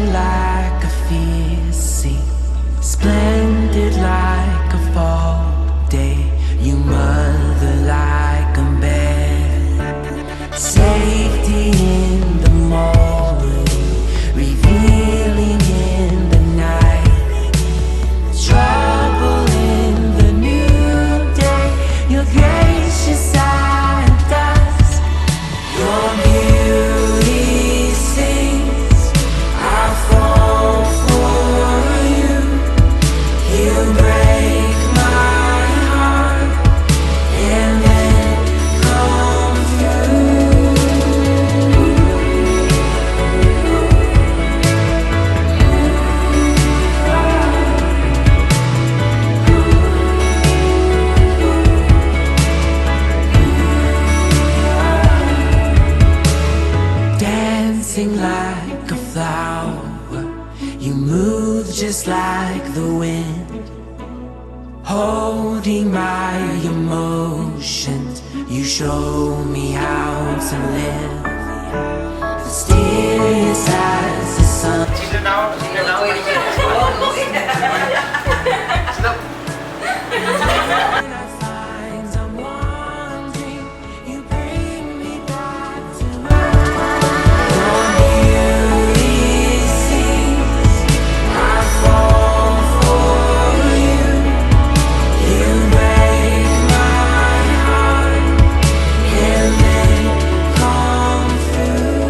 Dancing like a fierce sea, splendid like a fall day. You mother like a bear, safety in the morning, revealing in the night, trouble in the new day. Your gracious eye does, your beauty sings. I fall for you. You break my heart and then come through. Dancing like a flower, you move just like the wind, holding my emotions. You show me how to live, mysterious as the sun. When I find I'm wandering, you bring me back to your beauty sings. I fall for you. You break my heart and then come through.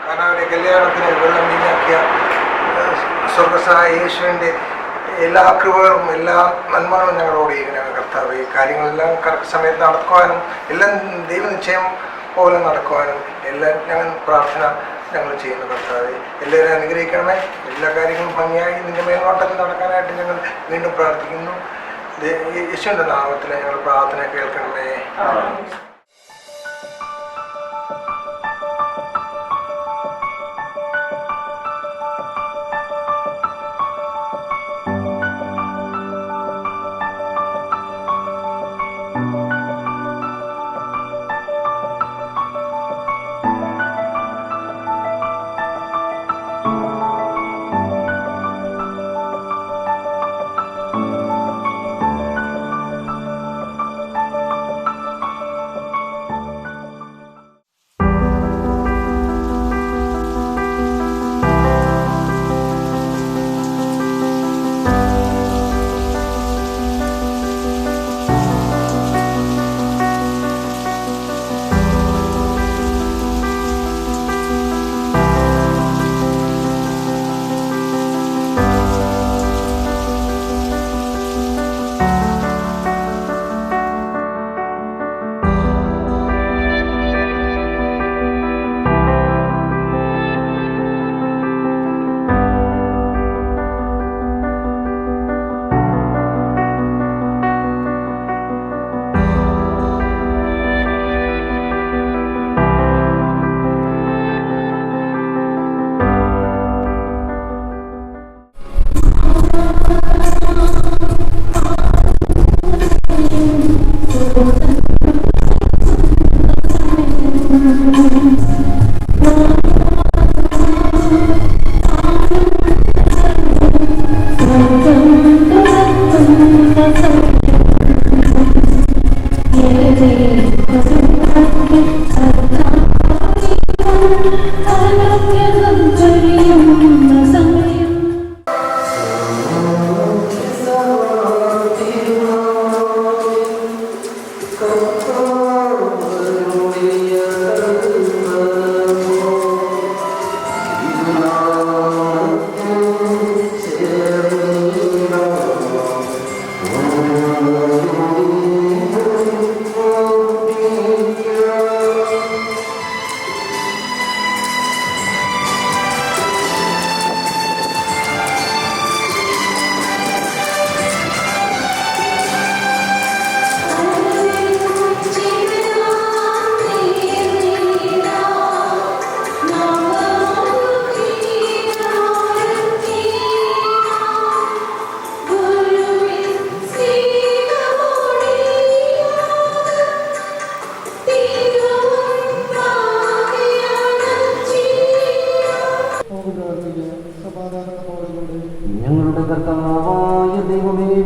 കാനാവിലെ കല്യാണത്തിന് വെള്ളം വീഞ്ഞാക്കിയ സ്വർഗസ്വനായ യേശുവിൻ്റെ എല്ലാ കൃപകളും എല്ലാ നന്മകളും ഞങ്ങളോട് ചെയ്യണം കർത്താവ്. ഈ കാര്യങ്ങളെല്ലാം കറക്റ്റ് സമയത്ത് നടക്കുവാനും എല്ലാം ദൈവനിശ്ചയം പോലെ നടക്കുവാനും എല്ലാം ഞങ്ങൾ പ്രാർത്ഥന ഞങ്ങൾ ചെയ്യുന്നു കർത്താവ്. എല്ലാവരും അനുഗ്രഹിക്കണമേ. എല്ലാ കാര്യങ്ങളും ഭംഗിയായി നിൻ്റെ മേൽനോട്ടത്തിൽ നടക്കാനായിട്ട് ഞങ്ങൾ വീണ്ടും പ്രാർത്ഥിക്കുന്നു. യേശുവിൻ്റെ നാമത്തിൽ ഞങ്ങൾ പ്രാർത്ഥന കേൾക്കണമേ.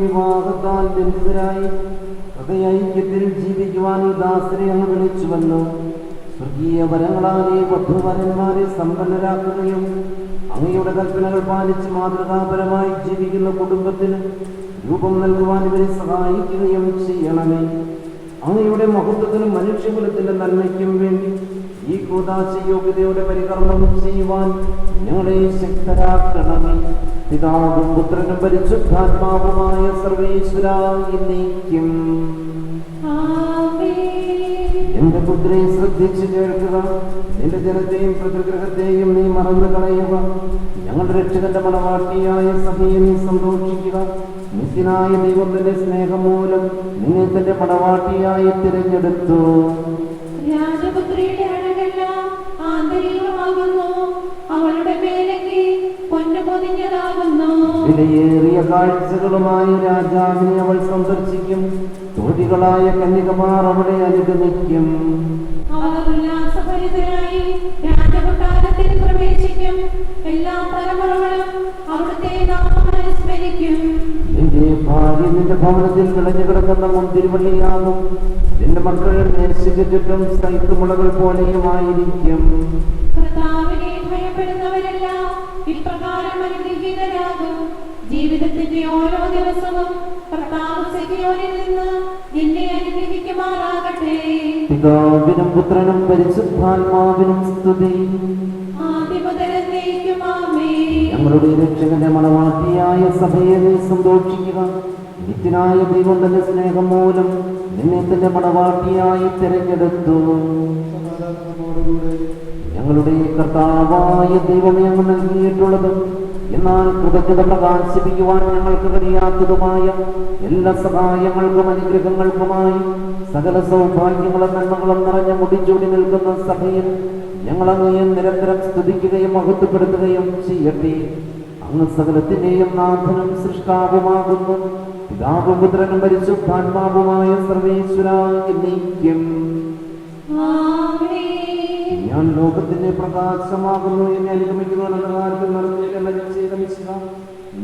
വിവാഹത്താൽ ബന്ധിതരായി ഹൃദയൈക്യത്തിൽ ജീവിക്കുവാൻ ഈ ദാസരെ അങ്ങ് വിളിച്ചുവല്ലോ. സ്വർഗീയ വരങ്ങളാലെ വധുവരന്മാരെ സമ്പന്നരാക്കുകയും അങ്ങയുടെ കൽപ്പനകൾ പാലിച്ച് മാതൃകാപരമായി ജീവിക്കുന്ന കുടുംബത്തിന് രൂപം നൽകുവാൻ ഇവരെ സഹായിക്കുകയും ചെയ്യണമേ. അങ്ങയുടെ മഹത്വത്തിനും മനുഷ്യകുലത്തിന്റെ നന്മയ്ക്കും വേണ്ടി ഈ കൂദാശ യോഗ്യതയുടെ പരികർമ്മം ചെയ്യുവാൻ ഞങ്ങളെ ശക്തരാക്കണമേ. പിതാവും പുത്രനും പരിശുദ്ധാത്മാവുമായ സർവേശ്വരാ എന്നേക്കും. എന്റെ പുത്രെ, ശ്രദ്ധിച്ചു കേൾക്കുക. നിന്റെ ജനത്തെയും പിതൃഗ്രഹത്തെയും നീ മറന്നു കളയുക. ഞങ്ങളുടെ രക്ഷകന്റെ മണവാട്ടിയായ സഭയെ നീ സന്തോഷിക്കുക. നിത്യനായ ദൈവം തന്റെ സ്നേഹം മൂലം നിന്നെ തന്റെ മണവാട്ടിയായി തിരഞ്ഞെടുത്തു. രാജപുത്രിയുടെ അഴകെല്ലാം ആന്തരികമാകുന്നു, അവളുടെ മേലങ്കി പൊന്നു പൊതിഞ്ഞതാകുന്നു. വിലയേറിയ കാഴ്ചകളുമായി രാജാവിനെ അവൾ സന്ദർശിക്കും. തോഴികളായ കന്യകമാർ അവളെ അനുഗമിക്കും. അവർ ഉല്ലാസഭരിതരായി രാജകൊട്ടാരത്തിൽ പ്രവേശിക്കും. എല്ലാ തലമുറകളും അവിടുത്തെ നാമം അനുസ്മരിക്കും. നിന്റെ ഭാര്യ നിന്റെ ഭവനത്തിൽ വിളഞ്ഞു കിടക്കുന്ന മുന്തിരിവള്ളിയാകും. നിന്റെ മക്കൾ മേശയ്ക്ക് ചുറ്റും സൈത്തുമുളകൾ പോലെയുമായിരിക്കും. കർത്താവിനെ ഭയപ്പെടുന്നവരെല്ലാം ഇപ്രകാരം അനുഗ്രഹീതരാകും. ജീവിതത്തിന്റെ ഓരോ ദിവസവും കർത്താവ് സിയോനിൽ നിന്ന് നിന്നെ അനുഗ്രഹിക്കുമാറാകട്ടെ. പിതാവിനും പുത്രനും പരിശുദ്ധാത്മാവിനും സ്തുതി. ആദിമുതലെന്നേക്കും ആമേൻ. ഞങ്ങളുടെ രക്ഷകന്റെ മണവാട്ടിയായ സഭയെ നീ സന്തോഷിക്കുക. നിത്യനായ ദൈവം തന്റെ സ്നേഹം മൂലം നിന്നെ തന്റെ മണവാട്ടിയായി തിരഞ്ഞെടുത്തു. ഞങ്ങളുടെ കർത്താവായ ദൈവമേ, അങ്ങ് നൽകിയിട്ടുള്ളത് എന്നാൽ കൃതജ്ഞത പ്രകാശിപ്പിക്കുവാൻ ഞങ്ങൾക്ക് കഴിയാത്തതുമായ എല്ലാ സഹായങ്ങൾക്കും അനുഗ്രഹങ്ങൾക്കുമായി സകല സൗഭാഗ്യങ്ങളും നന്മകളും നിറഞ്ഞ മുടിച്ചൂടി നിൽക്കുന്ന സഭയിൽ ഞങ്ങളങ്ങയെ നിരന്തരം സ്തുതിക്കുകയും മഹത്വപ്പെടുത്തുകയും ചെയ്യട്ടെ. അങ്ങ് സകലത്തിന്റെയും നാഥനും സൃഷ്ടാവുമാകുന്നു. പിതാവും പുത്രനും പരിശുദ്ധാത്മാവുമായ സർവേശ്വരാ എന്നേക്കും. ഞാൻ ലോകത്തിന്റെ പ്രകാശമാകുന്നു. എന്നെ അനുഗമിക്കുന്നവരുടെ കാര്യത്തിൽ നടത്തിയ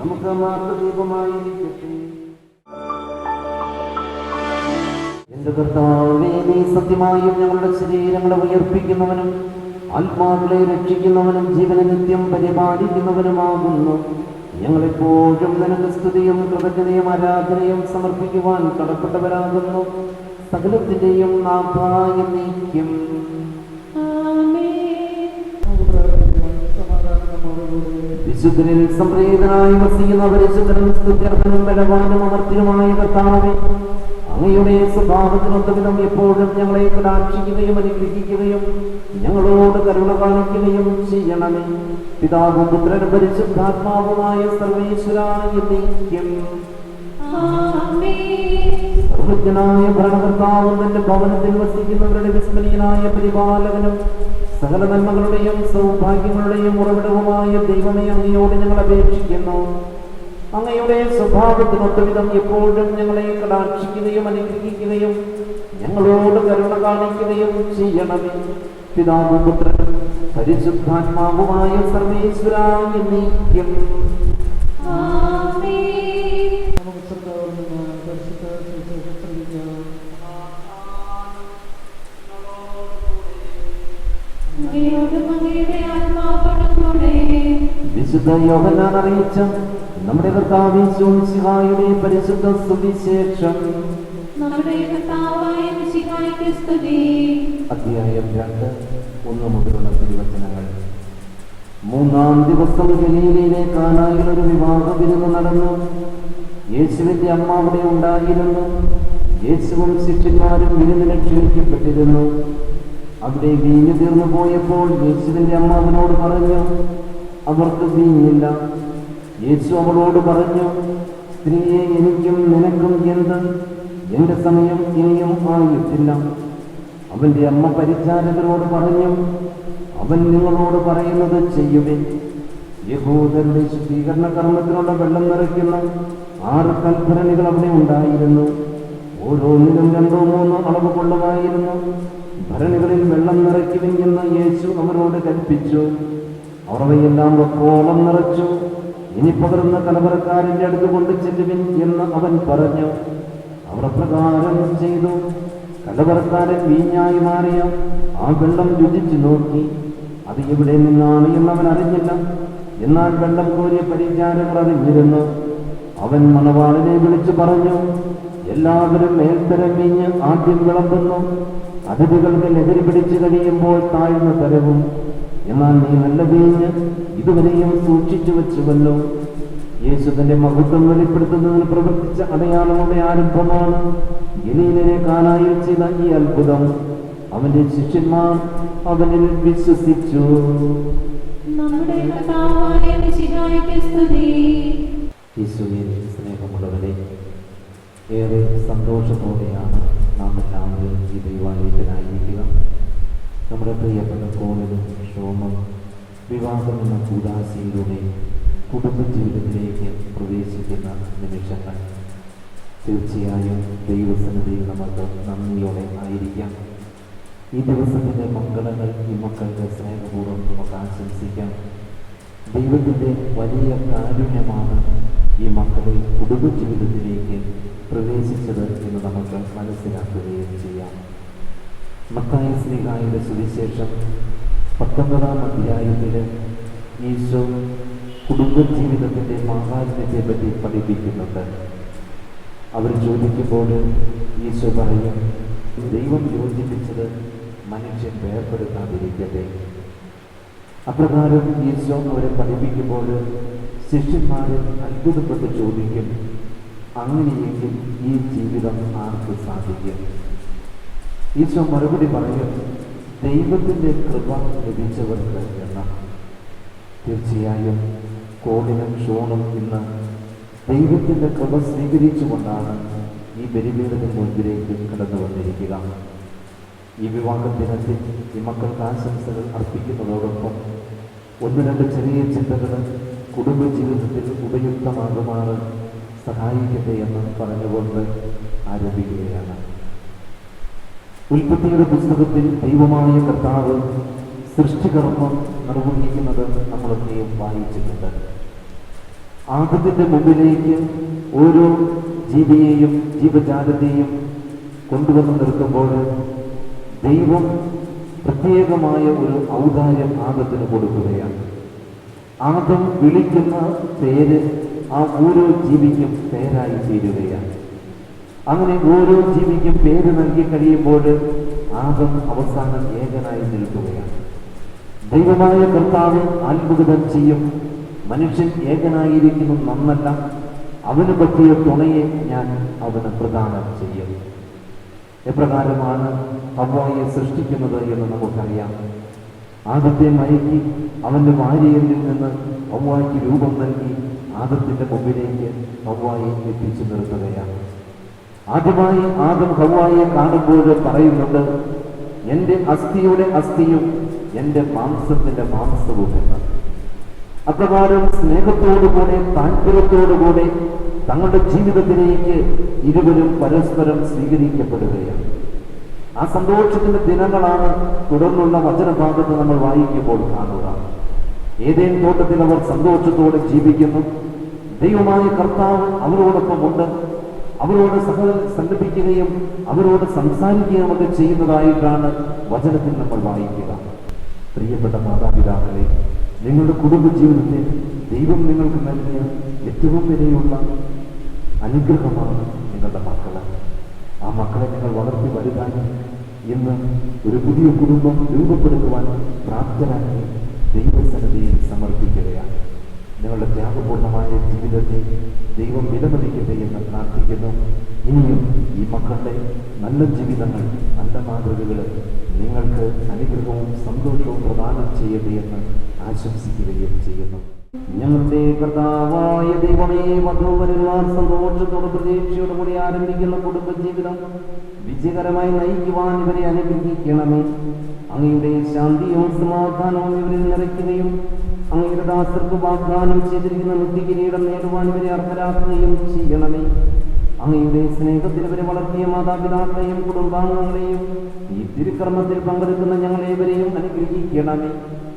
നമുക്ക് മാർഗദീപമായിരിക്കട്ടെ. എന്റെ കർത്താവേ, നീ സത്യമായും ഞങ്ങളുടെ ശരീരങ്ങളെ ഉയർപ്പിക്കുന്നവനും ആത്മാക്കളെ രക്ഷിക്കുന്നവനും ജീവനെ നിത്യം പരിപാലിക്കുന്നവനുമാകുന്നു. ഞങ്ങളെപ്പോഴും നിനക്ക് സ്തുതിയും കൃതജ്ഞതയും ആരാധനയും സമർപ്പിക്കുവാൻ കടപ്പെട്ടവരാകുന്നു. സകലത്തിന്റെയും നാഥായ നീക്കം. വിശുദ്ധനിൽ സംപ്രീതനായി വസിക്കുന്ന പരിശുദ്ധനും സ്തുത്യർഹനും ബലവാനും അമർത്യനുമായ കർത്താവേ, അങ്ങയുടെ സ്വഭാവത്തിനൊത്തവിധം എപ്പോഴും ഞങ്ങളെ കടാക്ഷിക്കുകയും അനുഗ്രഹിക്കുകയും ഞങ്ങളോട് കരുണ കാണിക്കുകയും ചെയ്യണമേ. പിതാവും പുത്രനും പരിശുദ്ധാത്മാവുമായ സർവേശ്വരായ നീക്കം. സർവജ്ഞനായ ഭരണകർത്താവും തന്റെ ഭവനത്തിൽ വസിക്കുന്നവരുടെ വിസ്മരണീയനായ പരിപാലകനും സകല നന്മകളുടെയും സൗഭാഗ്യങ്ങളുടെയും ഉറവിടവുമായ ദൈവമേ, അങ്ങയോട് ഞങ്ങൾ അപേക്ഷിക്കുന്നു. അങ്ങയുടെ സ്വഭാവത്തിനൊത്തവിധം എപ്പോഴും ഞങ്ങളെ കടാക്ഷിക്കുകയും അനുഗ്രഹിക്കുകയും ഞങ്ങളോട് കരുണ കാണിക്കുകയും ചെയ്യണമേ. പിതാവും പുത്രനും പരിശുദ്ധാത്മാവുമായ സർവേശ്വരായ നീക്കം. വിശുദ്ധ യോഹന്നാൻ അറിയിച്ച നമ്മുടെ കർത്താവ് യേശുമിശിഹായുടെ പരിശുദ്ധ സുവിശേഷം. അധ്യായം 2, 1 മുതലുള്ള തിരുവചനങ്ങൾ. 3-ാം ദിവസം ഗലീലയിലെ കാനായിൽ ഒരു വിവാഹ വിരുന്ന് നടന്നു. യേശുവിന്റെ അമ്മ അവിടെ ഉണ്ടായിരുന്നു. യേശുവും ശിഷ്യന്മാരും വിരുന്നിന് ക്ഷണിക്കപ്പെട്ടിരുന്നു. അവിടെ വീഞ്ഞു തീർന്നു പോയപ്പോൾ യേശുവിന്റെ അമ്മ അവനോട് പറഞ്ഞു, അവർക്ക് വീഞ്ഞില്ല. യേശു അവളോട് പറഞ്ഞു, സ്ത്രീയെ, എനിക്കും നിനക്കും എന്ത്? എന്റെ സമയം ഇനിയും ആയിട്ടില്ല. അവന്റെ അമ്മ പരിചാരകരോട് പറഞ്ഞു, അവൻ നിങ്ങളോട് പറയുന്നത് ചെയ്യുവിൻ. യഹൂദരുടെ ശുദ്ധീകരണ കർമ്മത്തിനുള്ള വെള്ളം നിറയ്ക്കുന്ന 6 കൽഭരണികൾ അവിടെ ഉണ്ടായിരുന്നു. ഓരോന്നിലും 2-3 അളവ് കൊള്ളുമായിരുന്നു. ഭരണികളിൽ വെള്ളം നിറയ്ക്കുവിൻ എന്ന് യേശു അവരോട് കൽപ്പിച്ചു. അവർ അവയെല്ലാം ഒക്കോളം നിറച്ചു. ഇനി പകർന്ന കലവറക്കാരൻ്റെ അടുത്ത് കൊണ്ട് ചെല്ലുവിൻ എന്ന് അവൻ പറഞ്ഞു. അവർ പ്രകാരം ചെയ്തു. കലവറക്കാരൻ വീഞ്ഞായി മാറിയ ആ വെള്ളം രുചിച്ചു നോക്കി. അത് എവിടെ നിന്നാണ് എന്നവൻ അറിഞ്ഞില്ല. എന്നാൽ വെള്ളം കോരിയ പരിചാരകർ അറിഞ്ഞിരുന്നു. അവൻ മണവാളനെ വിളിച്ചു പറഞ്ഞു, എല്ലാവരും മേൽത്തരം വീഞ്ഞ് ആദ്യം വിളമ്പുന്നു, അതിഥികൾക്ക് ലഹരി പിടിച്ചു കഴിയുമ്പോൾ താഴ്ന്ന തരവും. എന്നാൽ നീ നല്ല വീഞ്ഞ് ഇതുവരെയും സൂക്ഷിച്ചു വെച്ചുവല്ലോ. യേശു തന്റെ മഹത്വം വെളിപ്പെടുത്തുന്നതിന് പ്രവർത്തിച്ച അടയാളങ്ങളുടെ ആരംഭമാണ് ഗലീലയിലെ കാനായിൽ ചെയ്ത ഈ അത്ഭുതം. അവന്റെ ശിഷ്യന്മാർ അവനിൽ വിശ്വസിച്ചു. നമ്മുടെ കർത്താവായ മിശിഹായ്ക്ക് സ്തുതി. യേശുവിൽ സ്നേഹമുള്ളവരെ, ഏറെ സന്തോഷത്തോടെയാണ് നാം എല്ലാവരും ഈ ദൈവാലയത്തിലായിരിക്കുക. നമ്മുടെ പ്രിയപ്പെട്ട കോളിനും ഷോമും വിവാഹം എന്ന കൂടാശയിലൂടെ കുടുംബജീവിതത്തിലേക്ക് പ്രവേശിക്കുന്ന നിമിഷങ്ങൾ. തീർച്ചയായും ദൈവസന്നിധിയിൽ നമുക്ക് നന്ദിയോടെ ആയിരിക്കാം. ഈ ദിവസത്തിൻ്റെ മംഗളങ്ങൾ ഈ മക്കളുടെ സ്നേഹപൂർവ്വം നമുക്ക് ആശംസിക്കാം. ദൈവത്തിൻ്റെ വലിയ കാരുണ്യമാണ് ഈ മക്കളെ കുടുംബജീവിതത്തിലേക്ക് പ്രവേശിച്ചത് എന്ന് നമുക്ക് മനസ്സിലാക്കുകയും ചെയ്യാം. മത്തായി ശ്ലീഹായുടെ സുവിശേഷം 19-ാം അധ്യായത്തിൽ ഈശോ കുടുംബജീവിതത്തിൻ്റെ മാഹാത്മ്യത്തെ പറ്റി പഠിപ്പിക്കുന്നുണ്ട്. അവർ ചോദിക്കുമ്പോൾ ഈശോ പറയും, ദൈവം യോജിപ്പിച്ചത് മനുഷ്യൻ വേർപെടുത്താതിരിക്കട്ടെ. അപ്രകാരം ഈശോ അവരെ പഠിപ്പിക്കുമ്പോൾ ശിഷ്യന്മാർ അത്ഭുതപ്പെട്ട് ചോദിക്കും, അങ്ങനെയെങ്കിൽ ഈ ജീവിതം ആർക്ക് സാധിക്കും? ഈശോ മറുപടി പറയും, ദൈവത്തിൻ്റെ കൃപ ലഭിച്ചവർക്ക് എന്ന. തീർച്ചയായും കോളിനും ഷോണും ഇന്ന് ദൈവത്തിൻ്റെ കൃപ സ്വീകരിച്ചുകൊണ്ടാണ് ഈ ബലിപീഠത്തിന് മുൻപിലേക്ക് കടന്നു വന്നിരിക്കുക. ഈ വിവാഹ ദിനത്തിൽ ഈ മക്കൾക്ക് ആശംസകൾ അർപ്പിക്കുന്നതോടൊപ്പം 1-2 ചെറിയ ചിന്തകൾ കുടുംബജീവിതത്തിൽ ഉപയുക്തമാകുമാറ് സഹായിക്കട്ടെ എന്ന് പറഞ്ഞുകൊണ്ട് ആരംഭിക്കുകയാണ്. ഉൽപ്പത്തിയുടെ പുസ്തകത്തിൽ ദൈവമായ കർത്താവ് സൃഷ്ടികർമ്മം നിർവഹിക്കുന്നത് നമ്മളൊക്കെയും വായിച്ചിട്ടുണ്ട്. ആദത്തിന്റെ മുമ്പിലേക്ക് ഓരോ ജീവിയെയും ജീവജാലത്തെയും കൊണ്ടുവന്ന് നിർത്തുമ്പോൾ ദൈവം പ്രത്യേകമായ ഒരു ഔദാര്യം ആദത്തിന് കൊടുക്കുകയാണ്. ആദം വിളിക്കുന്ന പേര് ആ ഓരോ ജീവിക്കും പേരായി തീരുകയാണ്. അങ്ങനെ ഓരോ ജീവിക്കും പേര് നൽകി കഴിയുമ്പോൾ ആദം അവസാനം ഏകനായി നിൽക്കുകയാണ്. ദൈവമായ കർത്താവ് അത്ഭുതം ചെയ്യും. മനുഷ്യൻ ഏകനായിരിക്കുന്നു നന്നല്ല, അവന് പറ്റിയ തുണയെ ഞാൻ അവന് പ്രദാനം ചെയ്യും. എപ്രകാരമാണ് ഹവ്വായെ സൃഷ്ടിക്കുന്നത് എന്ന് നമുക്കറിയാം. ആദത്തെ മയക്കി അവൻ്റെ ഭാര്യയിൽ നിന്ന് ഹവ്വായ്ക്ക് രൂപം നൽകി ആദത്തിന്റെ മുമ്പിലേക്ക് ഹവ്വായെ എത്തിച്ചു നിർത്തുകയാണ്. ആദ്യമായി ആദം ഹവ്വായെ കാണുമ്പോൾ പറയുന്നുണ്ട്, എൻ്റെ അസ്ഥിയുടെ അസ്ഥിയും എൻ്റെ മാംസത്തിന്റെ മാംസവും എന്ന്. അപ്രകാരം സ്നേഹത്തോടുകൂടെ താല്പര്യത്തോടുകൂടെ തങ്ങളുടെ ജീവിതത്തിലേക്ക് ഇരുവരും പരസ്പരം സ്വീകരിക്കപ്പെടുകയാണ്. ആ സന്തോഷത്തിന്റെ ദിനങ്ങളാണ് തുടർന്നുള്ള വചനഭാഗത്ത് നമ്മൾ വായിക്കുമ്പോൾ കാണുക. ഏതേൻ തോട്ടത്തിൽ അവർ സന്തോഷത്തോടെ ജീവിക്കുന്നു. ദൈവമായ കർത്താവ് അവരോടൊപ്പമുണ്ട്. അവരോട് സല്ലപിക്കുകയും അവരോട് സംസാരിക്കുകയും ഒക്കെ ചെയ്യുന്നതായിട്ടാണ് വചനത്തിൽ നമ്മൾ വായിക്കുക. പ്രിയപ്പെട്ട മാതാപിതാക്കളെ, നിങ്ങളുടെ കുടുംബജീവിതത്തിൽ ദൈവം നിങ്ങൾക്ക് നൽകിയ ഏറ്റവും വിലയുള്ള അനുഗ്രഹമാണ് നിങ്ങളുടെ മക്കള്. ആ മക്കളെ നിങ്ങൾ വളർത്തി വലുതാക്കി ഇന്ന് ഒരു പുതിയ കുടുംബം രൂപപ്പെടുത്തുവാൻ പ്രാപ്തരാക്കി ദൈവസന്നിധിയിൽ സമർപ്പിക്കുകയാണ്. നിങ്ങളുടെ ത്യാഗപൂർണമായ ജീവിതത്തെ ദൈവം വിലമതിക്കട്ടെ എന്ന് പ്രാർത്ഥിക്കുന്നു. ഇനിയും ഈ മക്കളുടെ നല്ല ജീവിതങ്ങൾ, നല്ല മാതൃകകൾ നിങ്ങൾക്ക് അനുഗ്രഹവും സന്തോഷവും പ്രദാനം ചെയ്യട്ടെ എന്ന് ആശംസിക്കുകയും ചെയ്യുന്നു. ഞങ്ങളുടെ കർത്താവായ ദൈവമേ, വധൂവരന്മാർ സന്തോഷത്തോടെ പ്രതീക്ഷയോടു കൂടി ആരംഭിക്കുന്ന കുടുംബജീവിതം വിജയകരമായി നയിക്കുവാൻ ഇവരെ അനുഗ്രഹിക്കണമേ. അങ്ങയുടെ ശാന്തിയും സമാധാനവും ഇവരിൽ നിറയ്ക്കുകയും അങ്ങയുടെ ദാസർക്ക് വാഗ്ദാനം ചെയ്തിരിക്കുന്ന നിത്യകിരീടം നേടുവാൻ ഇവരെ അർഹരാക്കുകയും ചെയ്യണമേ. അങ്ങയുടെ സ്നേഹത്തിൽ ഇവരെ വളർത്തിയ മാതാപിതാക്കളെയും കുടുംബാംഗങ്ങളെയും ഈ തിരുക്കർമ്മത്തിൽ പങ്കെടുക്കുന്ന ഞങ്ങളേവരെയും അനുഗ്രഹിക്കണമേ.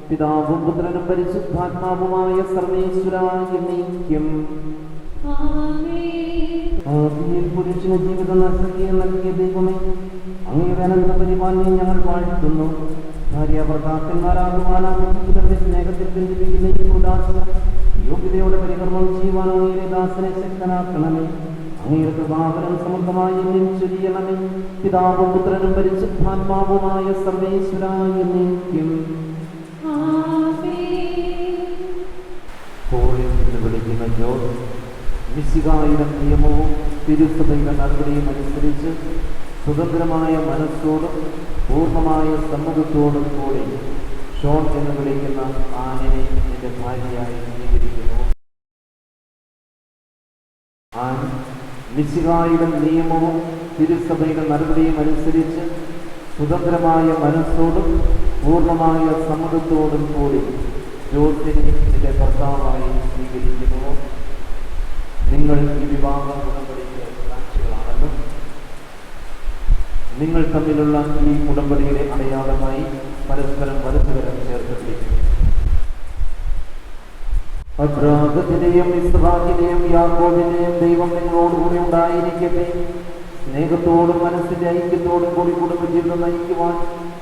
പിതാവും പുത്രനും പരിശുദ്ധാത്മാവുമായ സർവേശ്വരായ നീക്കും. ആദിയിൽ പുരുഷന് ജീവിതം നൽകിയ ദൈവമേ, അങ്ങയുടെ അനന്ത പരിപാലനം ഞങ്ങൾ വാഴ്ത്തുന്നു. ഭാര്യാഭർത്താക്കന്മാരാകുവാനാകുന്നതിന്റെ സ്നേഹത്തിൽ ബന്ധിപ്പിക്കുന്ന ഈ ഉദാസ യോഗ്യതയോടെ പരികർമ്മം ചെയ്യുവാൻ അങ്ങയുടെ ദാസനെ ശക്തനാക്കണമേ. അങ്ങയുടെ കൃപാവരം സമൃദ്ധമായി ചൊരിയണമേ. പിതാവും പുത്രനും പരിശുദ്ധാത്മാവുമായ സർവേശ്വരായ നീക്കും. എന്ന് വിളിക്കുന്ന ജോസ് മിശിഹായുടെ നിയമവും തിരുസഭയുടെ നടപടിയും അനുസരിച്ച് സ്വതന്ത്രമായ മനസ്സോടും പൂർണ്ണമായ സമ്മതത്തോടും കൂടി ഷോൺ എന്ന് വിളിക്കുന്ന ആനിനെ എന്റെ ഭാര്യയായി സ്വീകരിക്കുന്നു. ആൻ മിശിഹായുടെ നിയമവും തിരുസഭയുടെ നടപടിയും അനുസരിച്ച് സ്വതന്ത്രമായ മനസ്സോടും പൂർണ്ണമായ സമ്മതത്തോടും കൂടി ജോസിനെ എന്റെ ഭർത്താവായി സ്വീകരിക്കുന്നു. നിങ്ങൾ ഈ വിവാഹ ഉടമ്പടിയുടെ സാക്ഷികളാണല്ലോ. നിങ്ങൾ തമ്മിലുള്ള ഈ ഉടമ്പടിയുടെ അടയാളമായി പരസ്പരം പരസ്പരം ചേർത്തിരിക്കുന്നു. അബ്രാഹത്തിന്റെയും ഇസ്ഹാക്കിന്റെയും യാക്കോബിന്റെയും ദൈവം നിങ്ങളോടുകൂടി ഉണ്ടായിരിക്കട്ടെ. സ്നേഹത്തോടും മനസ്സിന്റെ ഐക്യത്തോടും കൂടി കുടുംബജീവിതം നയിക്കുവാൻ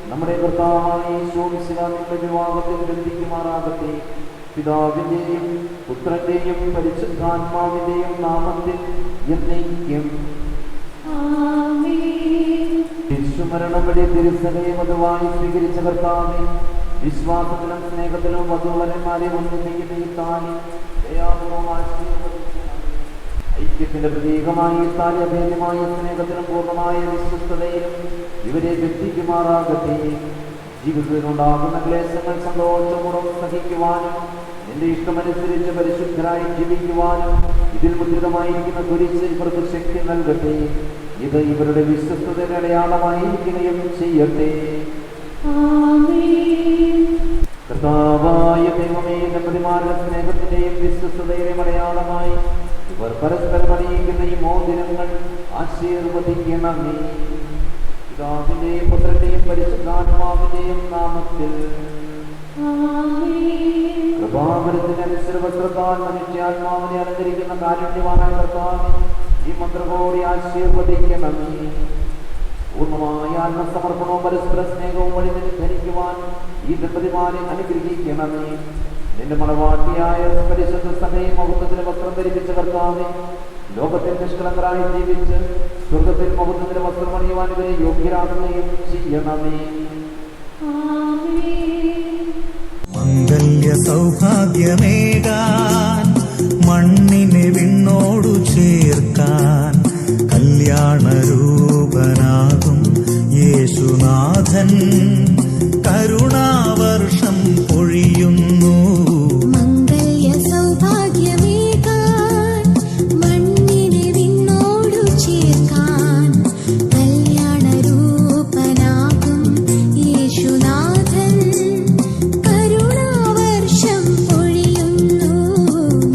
നമ്മുടെ കർത്താവായ യേശു മിശിഹാ നിങ്ങളുടെ വിവാഹത്തിൽ ബന്ധിക്കുമാറാകട്ടെ. പിതാവിന്റെയും പുത്രന്റെയും പരിശുദ്ധാത്മാവിന്റെയും നാമത്തിൽ എന്നേക്കും. യേശുമരണം വഴി തിരുസഭയെ വധുവായി സ്വീകരിച്ച കർത്താവേ, വിശ്വാസത്തിലും സ്നേഹത്തിലും വധൂവരന്മാരെ ഒന്നിപ്പിക്കുന്ന ഈ താലി ദയാപൂർവ്വം ആശീർവദിക്കണം. ഐക്യത്തിന്റെ പ്രതീകമായി ഈ താലി അഭേദ്യമായ സ്നേഹത്തിലും പൂർണ്ണമായ വിശ്വസ്തതയിലും ഇവരെ ബന്ധിക്കുമാറാകട്ടെ. ജീവിതത്തിലുണ്ടാകുന്ന ക്ലേശങ്ങൾ സന്തോഷപൂർവ്വം സഹിക്കുവാനും എന്റെ ഇഷ്ടമനുസരിച്ച് പരിശുദ്ധരായി ജീവിക്കുവാനും ഇതിൽ മുദ്രിതമായിരിക്കുന്ന കുരിശ് ഇവർക്ക് ശക്തി നൽകട്ടെ. ഇത് ഇവരുടെ വിശ്വസ്തതയുടെ അടയാളമായിരിക്കുകയും ചെയ്യട്ടെ. കർത്താവായ ദൈവമേ, ദമ്പതിമാരുടെ സ്നേഹത്തിന്റെയും വിശ്വസ്തതയുടെയും അടയാളമായി ഇവർ പരസ്പരം അണിയിക്കുന്ന ഈ മോതിരങ്ങൾ ആശീർവദിക്കണമേ. പിതാവിന്റെയും പുത്രന്റെയും പരിശുദ്ധാത്മാവിന്റെയും നാമത്തിൽ. കൃപാവരത്തിനനുസരിച്ച് വസ്ത്രത്താൽ മനുഷ്യാത്മാവിനെ അലങ്കരിക്കുന്ന കാരുണ്യവാനായ കർത്താവേ, ഈ മന്ത്രകോടി ആശീർവദിക്കണമേ. പൂർണ്ണമായ ആത്മസമർപ്പണവും പരസ്പര സ്നേഹവും വഴി നിന്നെ ധരിക്കുവാൻ ഈ ദമ്പതിമാരെ അനുഗ്രഹിക്കണമേ. നിന്റെ മണവാട്ടിയായ പരിശുദ്ധ സഭയെ മഹത്വത്തിന് വസ്ത്രം ധരിപ്പിച്ച കർത്താവേ, ലോകത്തിൽ നിഷ്കളങ്കരായി ജീവിച്ച് സ്വർഗത്തിൽ മഹത്വത്തിന് വസ്ത്രം അണിയുവാൻ ഇവരെ യോഗ്യരാകുകയും ചെയ്യണമേ. മംഗല്യ സൗഭാഗ്യമേകാൻ മണ്ണിനെ വിണ്ണോടു ചേർക്കാൻ കല്യാണരൂപനാകും യേശുനാഥൻ കരുണാവർഷം പൊഴിയുന്നു. മംഗല്യ സൗഭാഗ്യമേകാൻ മണ്ണിനെ വിണ്ണോടു ചേർക്കാൻ കല്യാണരൂപനാകും യേശുനാഥൻ കരുണാവർഷം പൊഴിയുന്നു.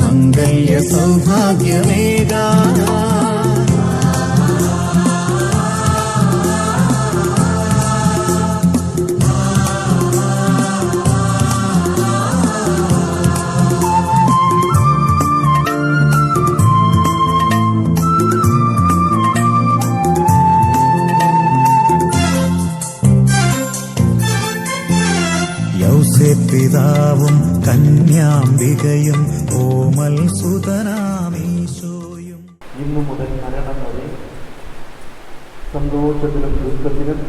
മംഗല്യ സൗഭാഗ്യമേകാൻ പിതാവും കന്യാംബികയും ഓമൽ സുതനാമീശോയും. ഇന്നു മുതൽ മരണം വരെ സന്തോഷത്തിലും ദുഃഖത്തിലും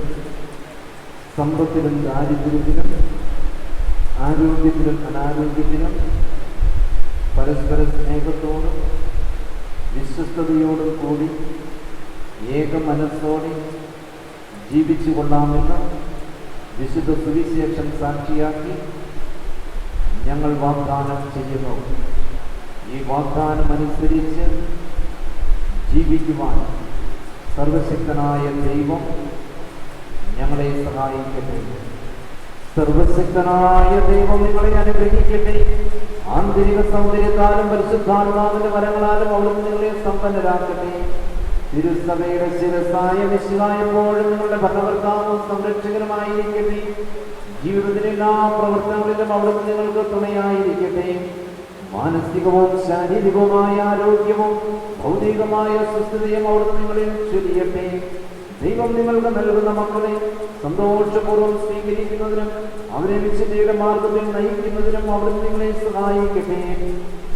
സമ്പത്തിലും ദാരിദ്ര്യത്തിലും ആരോഗ്യത്തിലും അനാരോഗ്യത്തിലും പരസ്പര സ്നേഹത്തോടും വിശ്വസ്തയോടും കൂടി ഏക മനസ്സോടെ ജീവിച്ചു കൊള്ളാമെന്ന് വിശുദ്ധ സുവിശേഷം സാക്ഷിയാക്കി ഞങ്ങൾ വാഗ്ദാനം ചെയ്യുന്നു. ഈ വാഗ്ദാനം അനുസരിച്ച് ജീവിക്കുവാൻ സർവശക്തനായ ദൈവം ഞങ്ങളെ സഹായിക്കട്ടെ. സർവശക്തനായ ദൈവം നിങ്ങളെ അനുഗ്രഹിക്കട്ടെ. ആന്തരിക സൗന്ദര്യത്താലും പരിശുദ്ധാത്മാവിന്റെ വരങ്ങളാലും അവിടുന്ന് നിങ്ങളെ സമ്പന്നരാക്കട്ടെ. തിരുസഭയുടെ ശിരസായ മിശിഹായെപ്പോഴും നിങ്ങളുടെ ഭരണകർത്താവും സംരക്ഷകനുമായിരിക്കട്ടെ. ജീവിതത്തിലെ എല്ലാ പ്രവർത്തനങ്ങളിലും അവിടുന്ന് നിങ്ങൾക്ക് തുണയായിരിക്കട്ടെ. മാനസികവും ശാരീരികവുമായ ആരോഗ്യവും ഭൗതികമായ സുസ്ഥിതിയും അവിടുന്ന് നിങ്ങളിൽ ചൊരിയട്ടെ. ദൈവം നിങ്ങൾക്ക് നൽകുന്ന മക്കളെ സന്തോഷപൂർവ്വം സ്വീകരിക്കുന്നതിനും അവരെ വിശുദ്ധിയുടെ മാർഗത്തിൽ നയിക്കുന്നതിനും അവിടുന്ന് നിങ്ങളെ സഹായിക്കട്ടെ.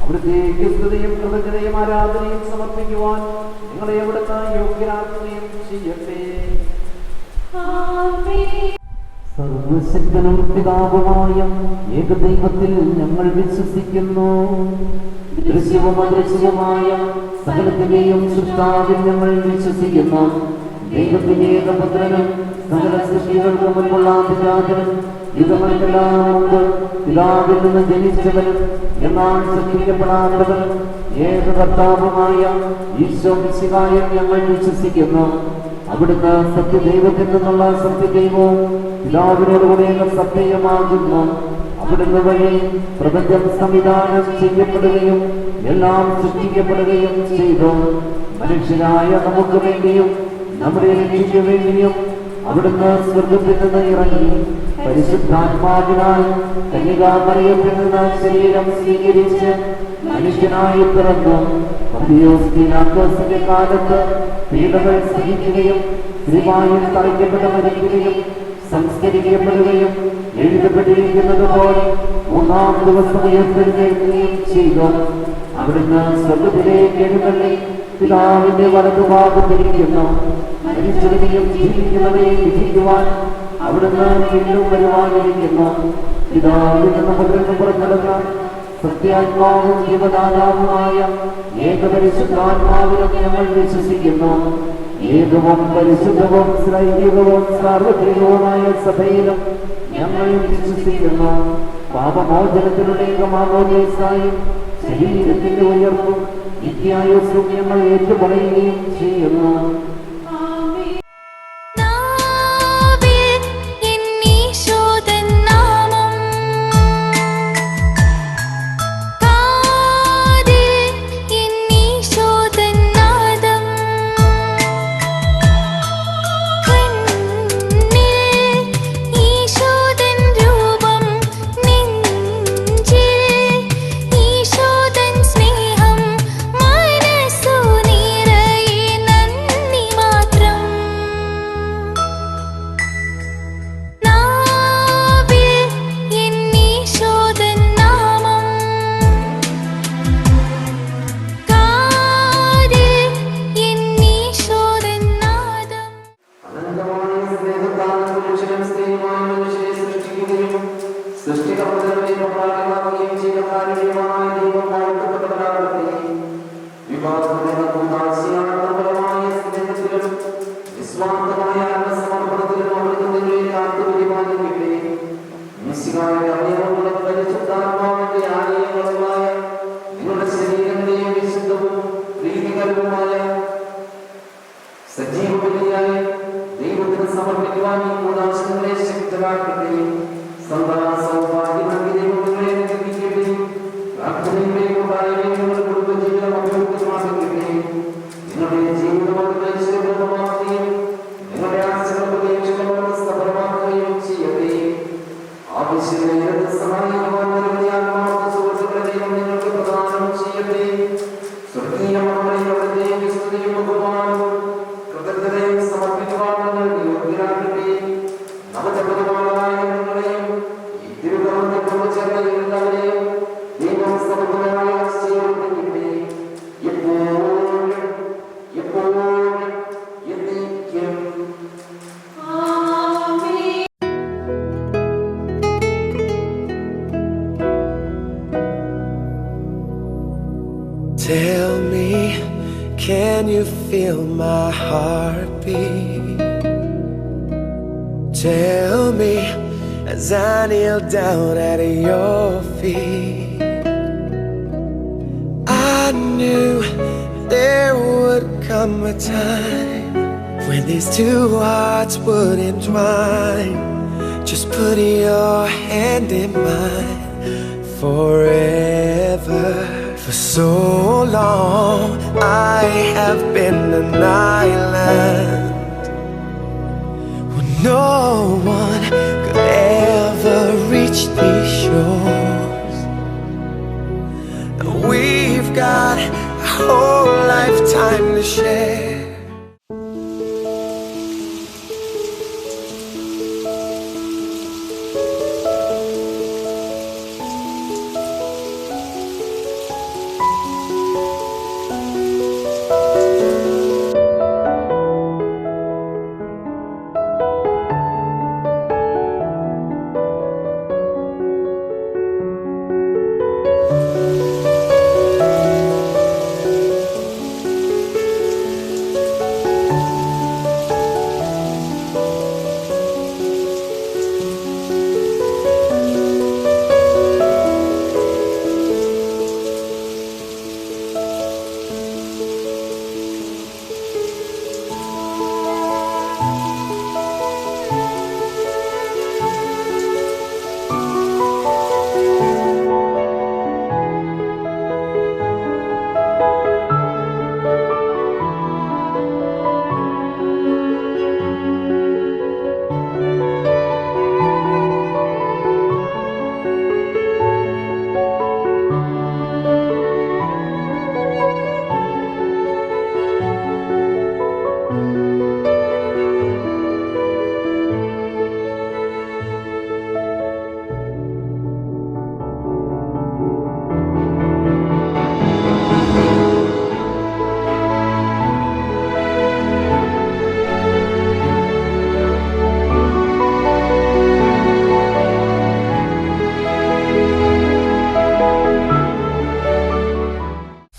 അവിടുത്തേക്ക് സ്തുതിയും കൃതജ്ഞതയും ആരാധനയും സമർപ്പിക്കുവാൻ നിങ്ങളെ അവിടുന്ന് യോഗ്യരാക്കുകയും ചെയ്യട്ടെ. സർവശക്തനും പിതാവുമായ ഏകദൈവത്തിൽ ഞങ്ങൾ വിശ്വസിക്കുന്നു. ദൃശ്യവും അദൃശ്യവുമായ സകലത്തിന്റെയും സൃഷ്ടാവിൽ ഞങ്ങൾ വിശ്വസിക്കുന്നു. ദൈവത്തിന്റെ ഏകപുത്രനും സകല സൃഷ്ടികൾക്ക് മുൻപുള്ള പിതാവിനും യുഗങ്ങൾക്കെല്ലാം മുമ്പ് പിതാവിൽ നിന്ന് ജനിച്ചവനും എന്നാൽ സൃഷ്ടിക്കപ്പെടാത്തവനും ഏകകർത്താവുമായ ഈശോ മിശിഹായെ ഞങ്ങൾ വിശ്വസിക്കുന്നു. അവിടുന്ന് സത്യദൈവത്തിൽ നിന്നുള്ള സത്യദൈവവും പിതാവിനോടുകൂടെ സത്യമാകുന്നു. അവിടുന്ന് വഴി പ്രപഞ്ചം സംവിധാനം ചെയ്യപ്പെടുകയും എല്ലാം സൃഷ്ടിക്കപ്പെടുകയും ചെയ്തു. മനുഷ്യരായ നമുക്ക് വേണ്ടിയും നമ്മുടെ രക്ഷയ്ക്ക് വേണ്ടിയും അവിടുന്ന് സ്വർഗത്തിൽ നിന്ന് ഇറങ്ങി പരിശുദ്ധാത്മാവിനാൽ കന്യകാമറിയത്തിൽ നിന്ന് ശരീരം സ്വീകരിച്ച് മനുഷ്യനായി പിറന്നു. പന്തിയോസിന്റെ കാലത്ത് പീഡകൾ സഹിക്കുകയും ശ്രീമായിൽ തറയ്ക്കപ്പെട്ട് മരിക്കുകയും സംസ്കരിക്കപ്പെടുകയും എഴുതപ്പെട്ടിരിക്കുന്നത് പോലെ മൂന്നാം ദിവസം ഉയർത്തെഴുന്നേൽക്കുകയും ചെയ്തു. അവിടുന്ന് സ്വർഗത്തിലേക്ക് എഴുന്നള്ളി പിതാവിന്റെ വലതുഭാഗത്തിരിക്കുന്നു. മരിച്ചവരെയും ജീവിക്കുന്നവരെയും വിധിക്കുവാൻ അവിടുന്ന് വീണ്ടും വരുവാനിരിക്കുന്നു. പിതാവിൽ നിന്ന് മുതലിന് പുറത്തിറങ്ങ സത്യാത്മാവും ജീവദാതാവുമായ ഏകപരിശുദ്ധാത്മാവിലും ഞങ്ങൾ വിശ്വസിക്കുന്നു. ഏകവും പരിശുദ്ധവും ശ്രൈവികവും സാർവത്രികവുമായ സഭയിലും ഞങ്ങൾ വിശ്വസിക്കുന്നു. പാപമോചനത്തിനുള്ള ഏകമാമോദീസായും ശരീരത്തിന്റെ ഉയർപ്പും നിത്യായുസ്സും ഞങ്ങൾ ഏറ്റുപറയുകയും ചെയ്യുന്നു. Tell me, can you feel my heartbeat? Tell me as I kneel down at your feet. I knew there would come a time when these two hearts would entwine. Just put your hand in mine forever. For so long I have been an island where no one could ever reach these shores. Now we've got a whole lifetime to share.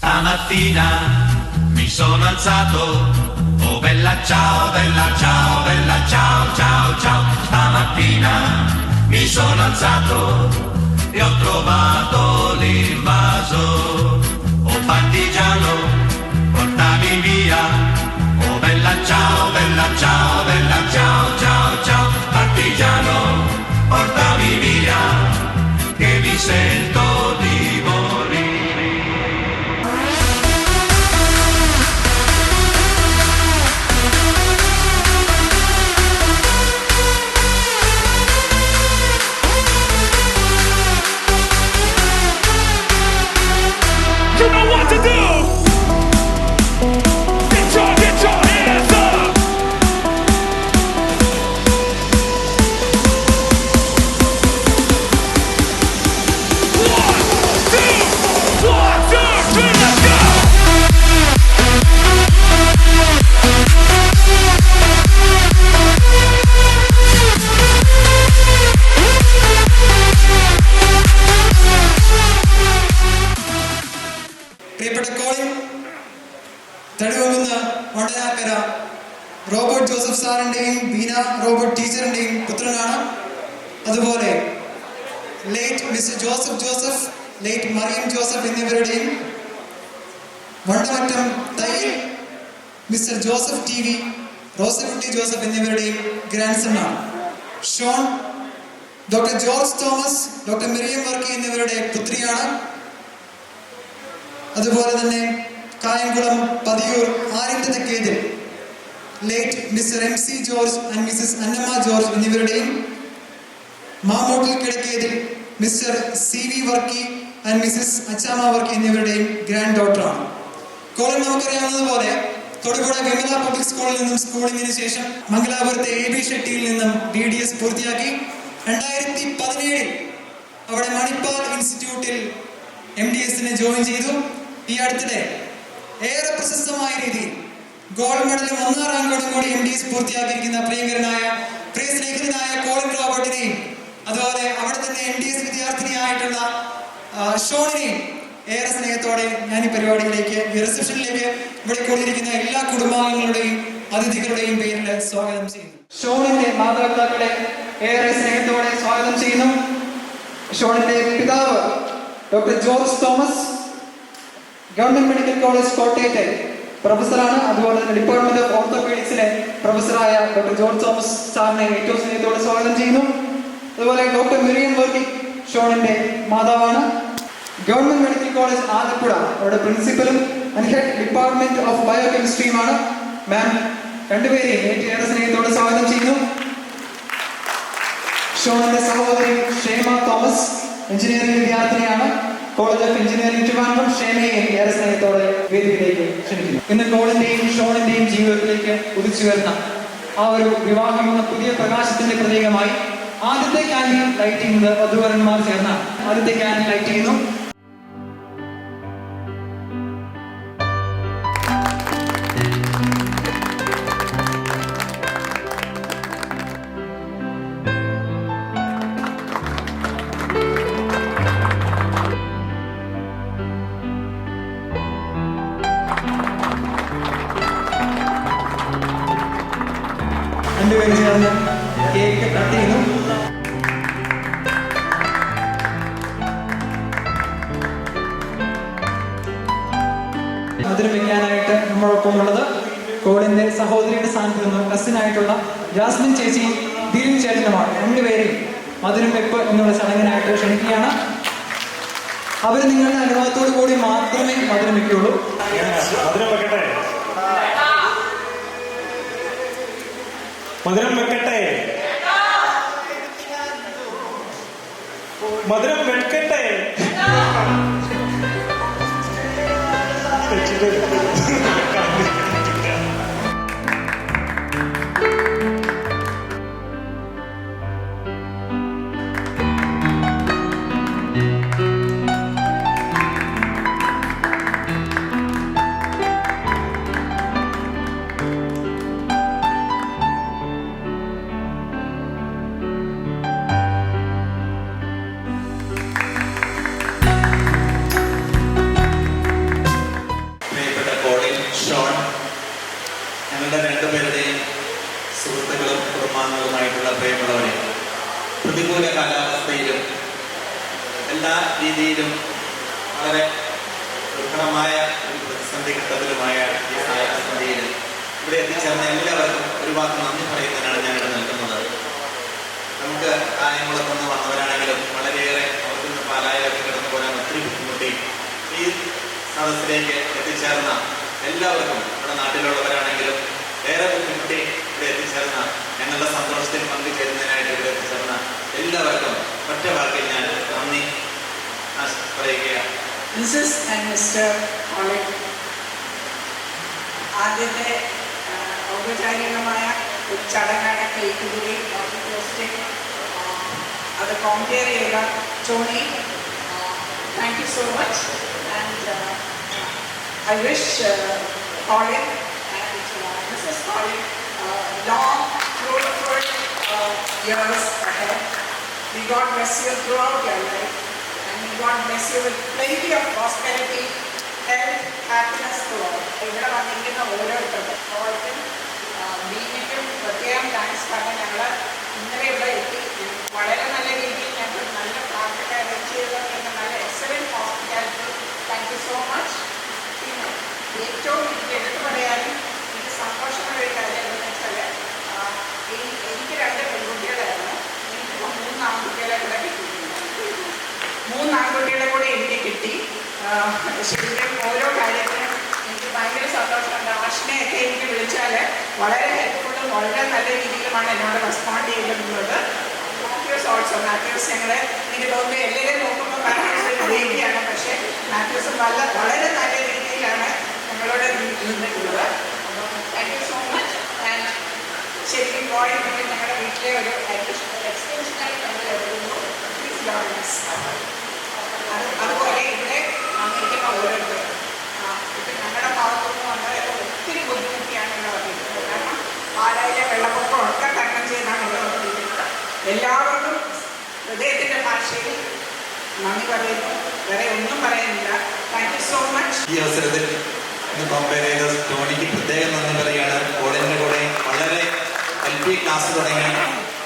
Stamattina mi sono alzato, oh bella ciao, bella ciao, bella ciao, ciao, ciao. Stamattina mi sono alzato e ho trovato l'invaso, oh partigiano, portami via, oh bella ciao, bella ciao, bella ciao, ciao, ciao. Partigiano, portami via, che mi sento di morire. You know what to do! Get your hands up! One, two, three, let's go! പ്രിയപ്പെട്ട കോളിൻ തടിവകുന്ന വടനാക്കര റോബർട്ട് ജോസഫ് സാറിൻ്റെയും ബീന റോബർട്ട് ടീച്ചറിൻ്റെയും പുത്രനാണ്. അതുപോലെ late Mr Joseph Joseph, late Mariyam Joseph എന്നിവരുടെയും Vandamattam Thayyil Mr Joseph T V, Rosakkutty Joseph എന്നിവരുടെയും grand സണ്ണാണ്. Shawn doctor George Thomas, doctor Miriam Varkey എന്നിവരുടെ പുത്രിയാണ്. അതുപോലെ തന്നെ കായംകുളം പതിയൂർ ആരിൻ്റെ തെക്കേതിൽ late Mr M C George and Mrs Annamma George എന്നിവരുടെയും, മാമോട്ടിൽ കിഴക്കേതിൽ Mr C V Varkey and Mrs Achamma Varkey എന്നിവരുടെയും grand ഡോട്ടറാണ്. Colin നമുക്കറിയാവുന്നതുപോലെ തൊടുപുഴ വിമല പബ്ലിക് സ്കൂളിൽ നിന്നും സ്കൂളിങ്ങിന് ശേഷം മംഗലാപുരത്തെ AB ഷെട്ടിയിൽ നിന്നും BDS പൂർത്തിയാക്കി. 2017 അവിടെ മണിപ്പാൽ ഇൻസ്റ്റിറ്റ്യൂട്ടിൽ MDSനെ ജോയിൻ ചെയ്തു. ഈ അടുത്തിടെ ഏറെ പ്രശസ്തമായ രീതിയിൽ ഗോൾഡ് മെഡലും 1ാം റാങ്കോടും കൂടി MDS പൂർത്തിയാക്കിയിരിക്കുന്ന പ്രിയ സ്നേഹിതനായ കോളിൻ റോബർട്ടിനെയും, അതുപോലെ അവിടെ തന്നെ MDS വിദ്യാർത്ഥിനിയായിട്ടുള്ള ഷോണിനെയും ഏറെ സ്നേഹത്തോടെ ഞാൻ ഈ പരിപാടിയിലേക്ക്, ഈ റിസപ്ഷനിലേക്ക് ഇവിടെ കൂടിയിരിക്കുന്ന എല്ലാ കുടുംബാംഗങ്ങളുടെയും അതിഥികളുടെയും പേരിൽ സ്വാഗതം ചെയ്യുന്നു. ഷോണിന്റെ മാതാപിതാക്കളെ ഏറെ സ്നേഹത്തോടെ സ്വാഗതം ചെയ്യുന്നു. ഷോണിന്റെ പിതാവ് doctor George Thomas government medical college കോട്ടയത്തെ പ്രൊഫസറാണ്. അതുപോലെ തന്നെ ഡിപ്പാർട്ട്മെന്റ് ഓഫ് ഓർത്തോപീഡിക്സിലെ പ്രൊഫസറായ ഡോക്ടർ ജോർജ് തോമസ് സാറിനെ ഏറ്റവും സ്നേഹത്തോടെ സ്വാഗതം ചെയ്യുന്നു. അതുപോലെ ഡോക്ടർ മിറിയം വർക്കി ഷോണിന്റെ മാതാവാണ്. ഗവൺമെന്റ് മെഡിക്കൽ കോളേജ് ആലപ്പുഴ അവിടെ പ്രിൻസിപ്പലും ഹെഡ് ഡിപ്പാർട്ട്മെന്റ് ഓഫ് ബയോകെമിസ്ട്രിയുമാണ്. മാം രണ്ടുപേരെയും ഏറെ സ്നേഹത്തോടെ സ്വാഗതം ചെയ്യുന്നു. ഷോണിന്റെ സഹോദരി ഷേമ തോമസ് എഞ്ചിനീയറിംഗ് വിദ്യാർത്ഥിനിയാണ്. College of engineering Trivandrum. ഷേമയെ ഏറെ സ്നേഹത്തോടെ വേദിയിലേക്ക് ക്ഷണിക്കുന്നു. ഇന്ന് കോളിന്റെയും ഷോണിന്റെയും ജീവിതത്തിലേക്ക് ഉദിച്ചു വരുന്ന ആ ഒരു വിവാഹം എന്ന പുതിയ പ്രകാശത്തിന്റെ പ്രതീകമായി ആദ്യത്തെ ക്യാൻഡിൽ ലൈറ്റ് ചെയ്യുന്നത് വധുവരന്മാർ ചേർന്ന ആദ്യത്തെ ക്യാൻഡിൽ ലൈറ്റ് ചെയ്യുന്നു. രണ്ടുപേരും ചേർന്ന് കേക്ക് കട്ട് ചെയ്യുന്നു. മധുരം വയ്ക്കാനായിട്ട് നമ്മളൊപ്പം ഉള്ളത് കോളിന്റെ സഹോദരിയുടെ സ്ഥാനത്ത് നിന്ന് കസിനായിട്ടുള്ള ജാസ്മിൻ ചേച്ചിയും ദിലീപ് ചേട്ടനുമാണ്. രണ്ടുപേരെയും മധുരം വെപ്പ് എന്നുള്ള ചടങ്ങിനായിട്ട് ക്ഷണിക്കുകയാണ്. അവർ നിങ്ങളുടെ അനുഭവത്തോടു കൂടി മാത്രമേ മധുരം വെക്കുള്ളൂ. മധുരം വെക്കട്ടെ, മധുരം വെക്കട്ടെ, മധുരം വെക്കട്ടെ. ഞങ്ങളുടെ രണ്ടുപേരുടെയും സുഹൃത്തുക്കളും കുടുംബാംഗങ്ങളുമായിട്ടുള്ള പ്രിയമുള്ളവരെ, പ്രതികൂല കാലാവസ്ഥയിലും എല്ലാ രീതിയിലും വളരെ ദുർഘടമായ ഒരു പ്രതിസന്ധി ഘട്ടത്തിലുമായ ഈ സാഹചര്യത്തിൽ ഇവിടെ എത്തിച്ചേർന്ന എല്ലാവർക്കും ഒരു വാക്ക് നന്ദി പറയുന്നതിനാണ് ഞാനിവിടെ നിൽക്കുന്നത്. നമുക്ക് കായംകുളത്തുനിന്ന് വന്നവരാണെങ്കിലും വളരെയേറെ അവർക്കിന്ന് പാലായിലൊക്കെ കിടന്നു പോരാൻ ഒത്തിരി ബുദ്ധിമുട്ടി ഈ സദസ്സിലേക്ക് എത്തിച്ചേർന്ന എല്ലാവർക്കും, നമ്മുടെ നാട്ടിലുള്ളവരാണെങ്കിലും ഏറെ ബുദ്ധിമുട്ടി ഇവിടെ എത്തിച്ചേർന്ന ഞങ്ങളുടെ സന്തോഷത്തിൽ പങ്കുചേരുന്നതിനായിട്ട് ഇവിടെ എത്തിച്ചേർന്ന എല്ലാവർക്കും ഒറ്റ വാക്കിൽ ഞാൻ നന്ദി പറയുകയാണ്. മിസ്സസ് ആൻഡ് മിസ്റ്റർ കോളേജ് ആദ്യത്തെ ഔപചാരികമായ ഒരു ചടങ്ങാണ് കേക്ക് കൂടി പോസ്റ്റിംഗ്. അത് കോമ്പയർ ചെയ്ത Tony, thank you so much. And I wish Colin and Mrs. Colin long, fruitful years ahead. May God bless you throughout your life, and may God bless you with plenty of prosperity, health, happiness throughout. ഇവിടെ വന്നിരിക്കുന്ന ഓരോരുത്തർക്കും കോളിനും ബീനിക്കും പ്രത്യേകം thanks പറഞ്ഞ് ഞങ്ങൾ ഇന്നലെ ഇവിടെ എത്തി. വളരെ നല്ല രീതിയിൽ ഞങ്ങൾ നല്ല പ്രാർത്ഥന അറേഞ്ച് ചെയ്ത് നല്ല excellent hospitality. Thank you so much. ഏറ്റവും എനിക്ക് എടുത്തു പറയാനും എനിക്ക് സന്തോഷമുള്ള ഒരു കാര്യം എന്താണെന്ന് വെച്ചാൽ എനിക്ക് 2 പെൺകുട്ടികളായിരുന്നു. എനിക്കിപ്പോൾ 3 ആൺകുട്ടികളെ കൂടെ കിട്ടിയിട്ടുണ്ട്. 3 ആൺകുട്ടികളെ കൂടെ എനിക്ക് കിട്ടി. ശരിക്കും ഓരോ കാര്യത്തിനും എനിക്ക് ഭയങ്കര സന്തോഷമുണ്ട്. ആഷിനെയൊക്കെ എനിക്ക് വിളിച്ചാൽ വളരെ ഹെൽപ്ഫുള്ളും വളരെ നല്ല രീതിയിലുമാണ് എന്നോട് റെസ്പോണ്ട് ചെയ്തിട്ടുള്ളത്. മാത്യൂസ് ഓൾസോ, മാത്യൂസ് ഞങ്ങൾ എനിക്ക് തോന്നുന്നു എല്ലാവരും നോക്കുമ്പോൾ മാത്യൂസ് അറിയിക്കുകയാണ്. പക്ഷേ മാത്യൂസ് വളരെ നല്ല രീതിയിലാണ് ഞങ്ങളോട് നിന്നിട്ടുള്ളത്. Thank you so much. And ശരിക്കും പോയി ഞങ്ങളുടെ വീട്ടിലെ ഒരു എക്സ്റ്റൻഷനായി നമ്മൾ എടുക്കുന്നു. പ്ലീസ് ഗവൺമെൻസ് അതുപോലെ ഇവിടെ വന്നിരിക്കുന്ന ഓരോരുത്തരും ഇപ്പം ഞങ്ങളുടെ ഭാഗത്തുനിന്ന് വന്നവരൊക്കെ ഒത്തിരി ബുദ്ധിമുട്ടിയാണ് വന്നിരിക്കുന്നത്. കാരണം പാലായിലെ വെള്ളപ്പൊക്കം ഒക്കെ തരണം ചെയ്താണ് ഇവിടെ വന്നിരിക്കുന്നത്. എല്ലാവർക്കും ഹൃദയത്തിൻ്റെ ഭാഷയിൽ നന്ദി പറയുന്നു. വേറെ ഒന്നും പറയുന്നില്ല. Thank you so much. ഈ അവസരത്തിൽ ഇന്ന് കമ്പയർ ചെയ്ത ടോണിക്ക് പ്രത്യേകം നന്ദി പറയുകയാണ്. കോളിൻ്റെ കൂടെ വളരെ LP ക്ലാസ് തുടങ്ങി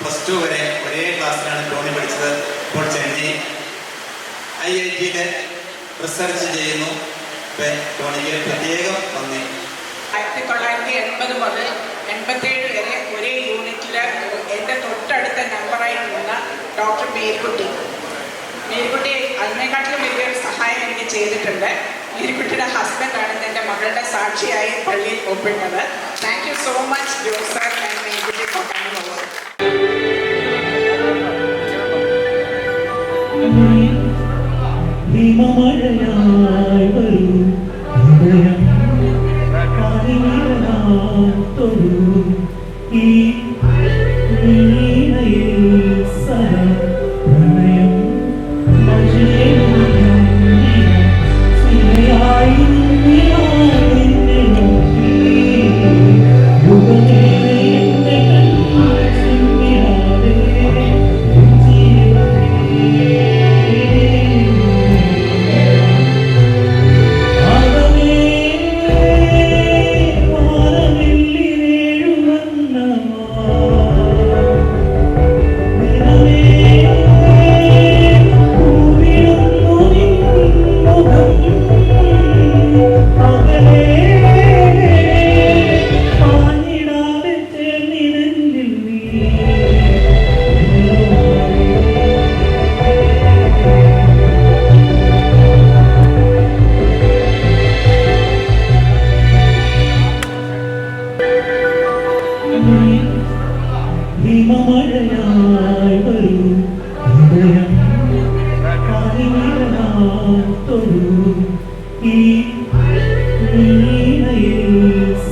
+2 വരെ ഒരേ ക്ലാസ്സിലാണ് ടോണി പഠിച്ചത്. ഇപ്പോൾ ചെന്നൈ IIT റിസർച്ച് ചെയ്യുന്നു. ടോണിക്ക് പ്രത്യേകം നന്ദി. 1980 മുതൽ 87 വരെ ഒരേ യൂണിറ്റിൽ എൻ്റെ തൊട്ടടുത്ത നമ്പറായി നിന്ന ഡോക്ടർ മേൽക്കുട്ടി. മേരിക്കുട്ടി അതിനെക്കാട്ടിലും വലിയൊരു സഹായം എനിക്ക് ചെയ്തിട്ടുണ്ട്. മേരിക്കുട്ടിയുടെ ഹസ്ബൻഡാണ് എൻ്റെ മകളുടെ സാക്ഷിയായി പള്ളിയിൽ ഒപ്പിട്ടത്. Thank you so much Jose and Marykutty for coming over. ഭീമമഴയായി വരൂ ഹൃദയം തൊഴൂ ഈ വീണയിൽ സഹ പ്രണയം സിലയായി നിന്നെ നോക്കി യുഗമേറെ എന്നെ കൺസിമ്മിടാതെ ഭീമമഴയായി വരൂ ഹൃദയം തൊഴൂ ഈ വീണയിൽ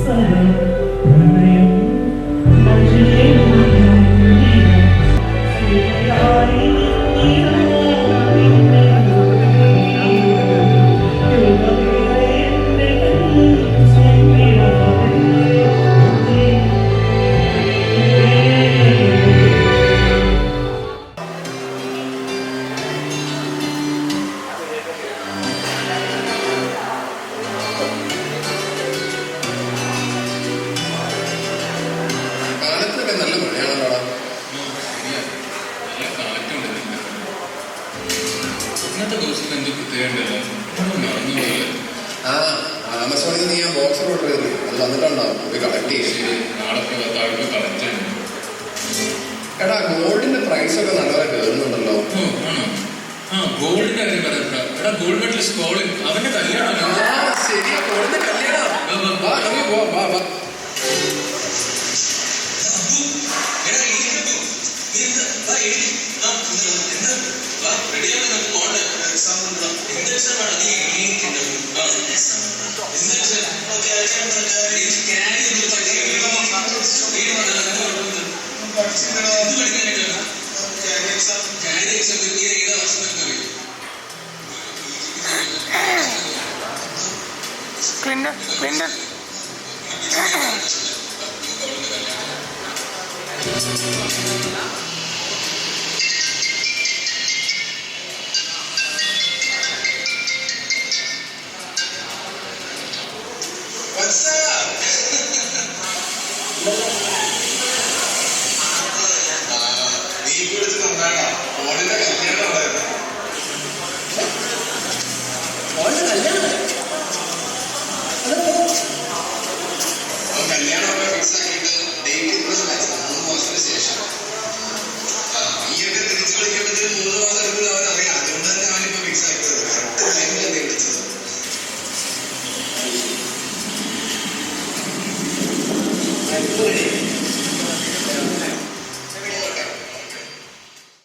സഹ പ്രണയം സിലയായി കാലത്തൊക്കെ നല്ല മഴയാണല്ലോടാ. ഇന്നത്തെ ദിവസം എന്ത് പ്രത്യേകതയല്ല. ആ ആമസോണിൽ നീ ആ ബോക്സർ ഓർഡർ ചെയ്തു. അത് വന്നിട്ടുണ്ടാവും. പോയി കളക്ട് ചെയ്യും. നാളെ താഴെ കളക്ട് ചെയ്യണം. എടാ ഗോൾഡിന്റെ പ്രൈസ് ഒക്കെ നല്ലതായിട്ട് കയറുന്നുണ്ടല്ലോ. ഗോൾഡിന്റെ കാര്യം പറയാ. എടാ ഗോൾഡ് മെഡലിസ്റ്റ് കോളിൻ അവന്റെ കല്യാണം. ശരിയാ, ഗോൾഡിന്റെ കല്യാണം.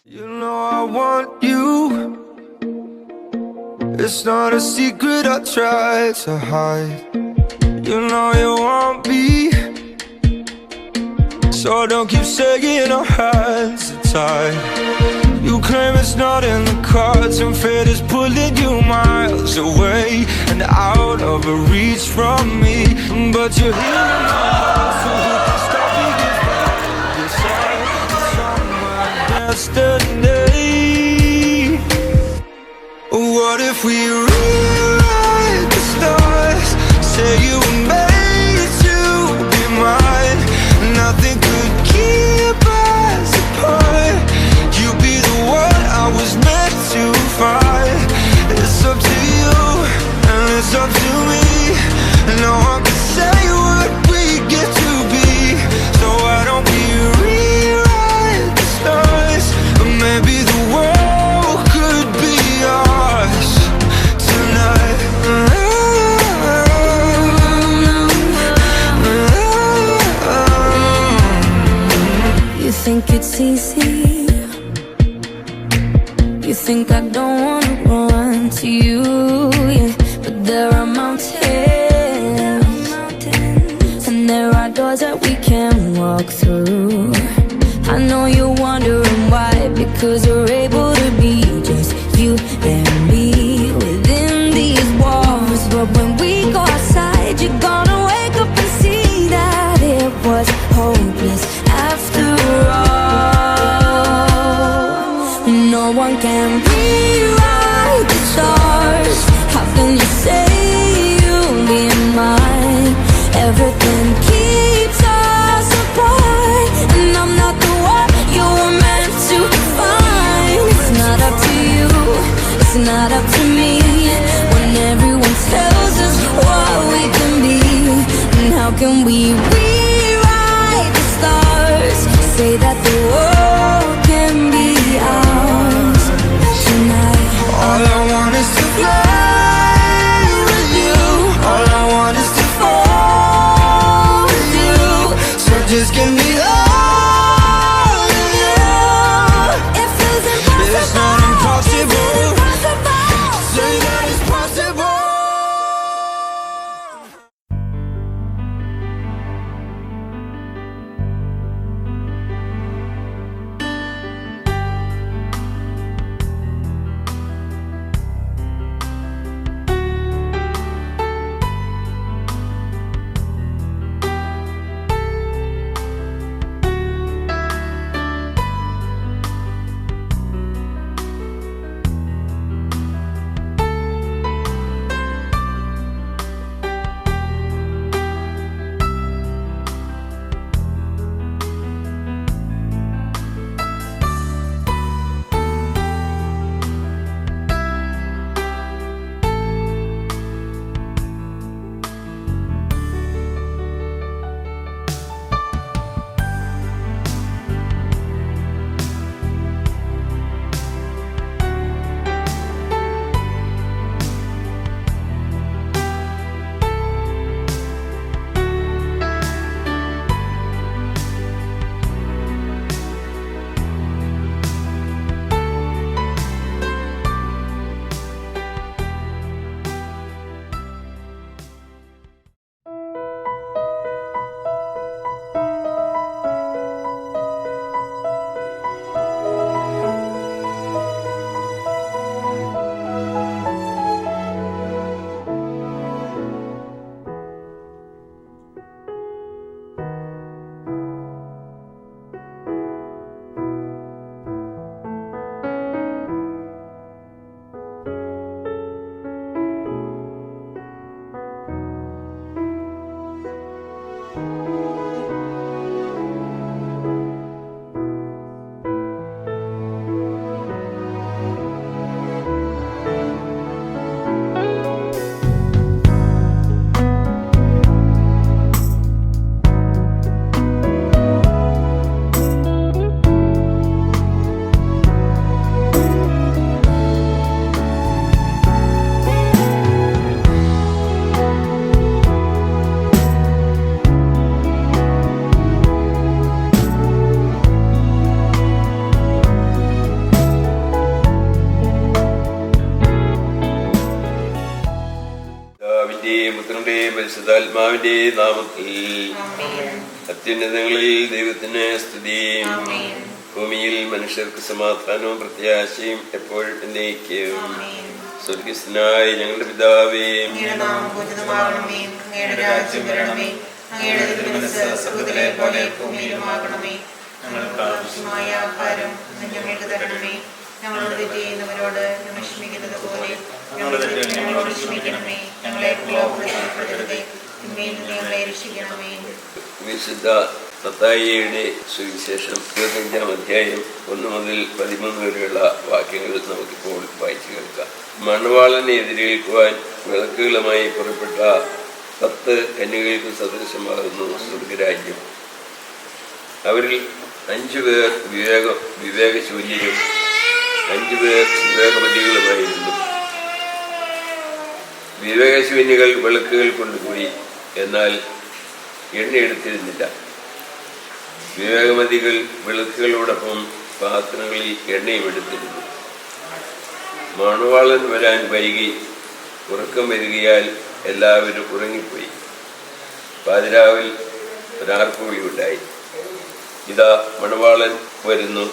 You know I want you. It's not a secret I try to hide. You know you want me, so don't keep saying our hands are tied. You claim it's not in the cards, and fate is pulling you miles away and out of reach from me. But you're here in my heart, so who can stop me if decide somewhere destiny? What if we rewrite the stars? Say you were made to be mine. Nothing could keep us apart. You be the one I was meant to find. It's up to you and it's up to me. No one can say what we get to be. think it's easy. You think I don't wanna run to you, yeah. But there are mountains, and there are doors that we can walk through. I know you're wondering why, because we're able to be just you and me within these walls. But when we go outside, you're gonna wake up and see that it was hopeless after all. No one can rewrite the stars. How can you say you'll be mine? Everything keeps us apart, and I'm not the one you were meant to find. It's not up to you, it's not up to me, when everyone tells us what we can be. And how can we rewrite the stars? Say that the world can be ours tonight. All I want is to fly with you. All I want is to fall with you. So just give me all of you. It feels impossible. It's not impossible. Say that it's possible. പുത്രന്റെയും പരിശുദ്ധാത്മാവിന്റെയും നാമത്തിൽ അത്യുന്നതങ്ങളിൽ ദൈവത്തിന് സ്തുതി. ഭൂമിയിൽ മനുഷ്യർക്ക് സമാധാനവും പ്രത്യാശയും എപ്പോഴും എന്നേക്കും. സ്വർഗസ്ഥനായ ഞങ്ങളുടെ പിതാവേ, ഞങ്ങൾക്ക് ആവശ്യമായ ആഹാരം ഞങ്ങൾക്ക് തരണമേ. ഞങ്ങളോട് തെറ്റ് ചെയ്യുന്നവരോട് ഞങ്ങൾ ക്ഷമിക്കുന്നത് പോലെ ഞങ്ങളോട് ക്ഷമിക്കണമേ. ഞങ്ങളെ പ്രലോഭനപ്പെടുത്തരുതേ, തിന്മയിൽ നിന്ന് ഞങ്ങളെ രക്ഷിക്കണമേ. വിശുദ്ധ മത്തായിയുടെ സുവിശേഷം 25-ാം അധ്യായം 1 മുതൽ 13 വരെയുള്ള വാക്യങ്ങൾ നമുക്കിപ്പോൾ വായിച്ചു കേൾക്കാം. മണവാളനെ എതിരേൽക്കുവാൻ വിളക്കുകളുമായി പുറപ്പെട്ട 10 കന്യകൾക്ക് സദൃശമാകുന്നു സ്വർഗരാജ്യം. അവരിൽ 5 പേർ വിവേകശൂന്യരും 5 പേർ വിവേകവതികളുമായിരുന്നു. വിവേകശൂന്യകൾ വിളക്കുകൾ കൊണ്ടുപോയി, എന്നാൽ എണ്ണ എടുത്തിരുന്നില്ല. വിവേകമതികൾ വിളക്കുകളോടൊപ്പം പാത്രങ്ങളിൽ എണ്ണയും എടുത്തിരുന്നു. മണവാളൻ വരാൻ വൈകി ഉറക്കം വരികയാൽ എല്ലാവരും ഉറങ്ങിപ്പോയി. പാതിരാവിൽ ഒരാർപ്പുവിളി ഉണ്ടായി. ഇതാ മണവാളൻ വരുന്നു.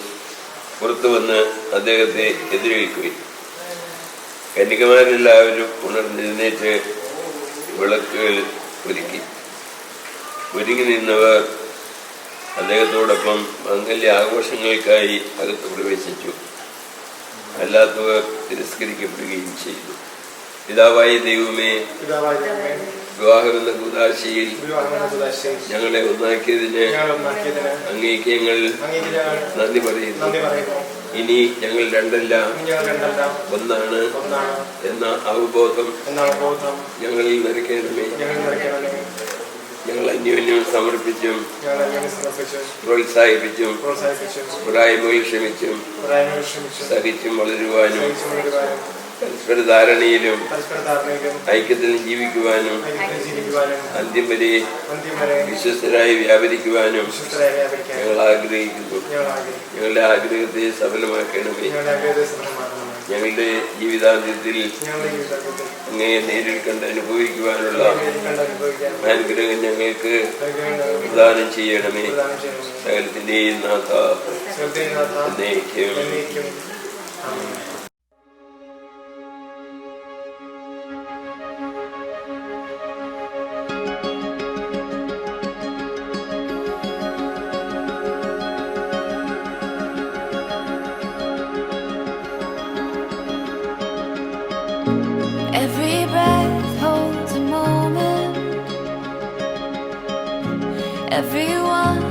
പുറത്തു വന്ന് അദ്ദേഹത്തെ എതിരേൽക്കുകയും കന്യകമാരെല്ലാവരും ഉണർന്നെഴുന്നേറ്റ് വിളക്കുകൾ ഒരുങ്ങി നിന്നവർ അദ്ദേഹത്തോടൊപ്പം മംഗല്യ ആഘോഷങ്ങൾക്കായി അകത്ത് പ്രവേശിച്ചു. അല്ലാത്തവർ തിരസ്കരിക്കപ്പെടുകയും ചെയ്തു. പിതാവായ ദൈവമേ, വിവാഹമെന്ന കൂദാശയിൽ ഞങ്ങളെ ഒന്നാക്കിയതിന് അങ്ങേക്ക് ഞങ്ങൾ നന്ദി പറയുന്നു. ഇനി ഞങ്ങൾ രണ്ടല്ല ഒന്നാണ് എന്ന അവബോധം ഞങ്ങളിൽ നിറയ്ക്കണമേ. ഞങ്ങൾ അന്യോന്യം സമർപ്പിച്ചും പ്രോത്സാഹിപ്പിച്ചും പോരായ്മകൾ ക്ഷമിച്ചും സഹിച്ചും വളരുവാനും പരസ്പര ധാരണയിലും ഐക്യത്തിലും ജീവിക്കുവാനും അന്ത്യം വരെ വിശ്വസ്തരായി വ്യാപരിക്കുവാനും ഞങ്ങൾ ആഗ്രഹിക്കുന്നു. ഞങ്ങളുടെ ആഗ്രഹത്തെ സഫലമാക്കണമേ. ഞങ്ങളുടെ ജീവിതാന്ത്യത്തിൽ അങ്ങയെ നേരിൽ കണ്ട് അനുഭവിക്കുവാനുള്ള അനുഗ്രഹം ഞങ്ങൾക്ക് പ്രദാനം ചെയ്യണമേ. സകലത്തിന്റെയും നാഥ എന്നേക്കും. Every breath holds a moment. Everyone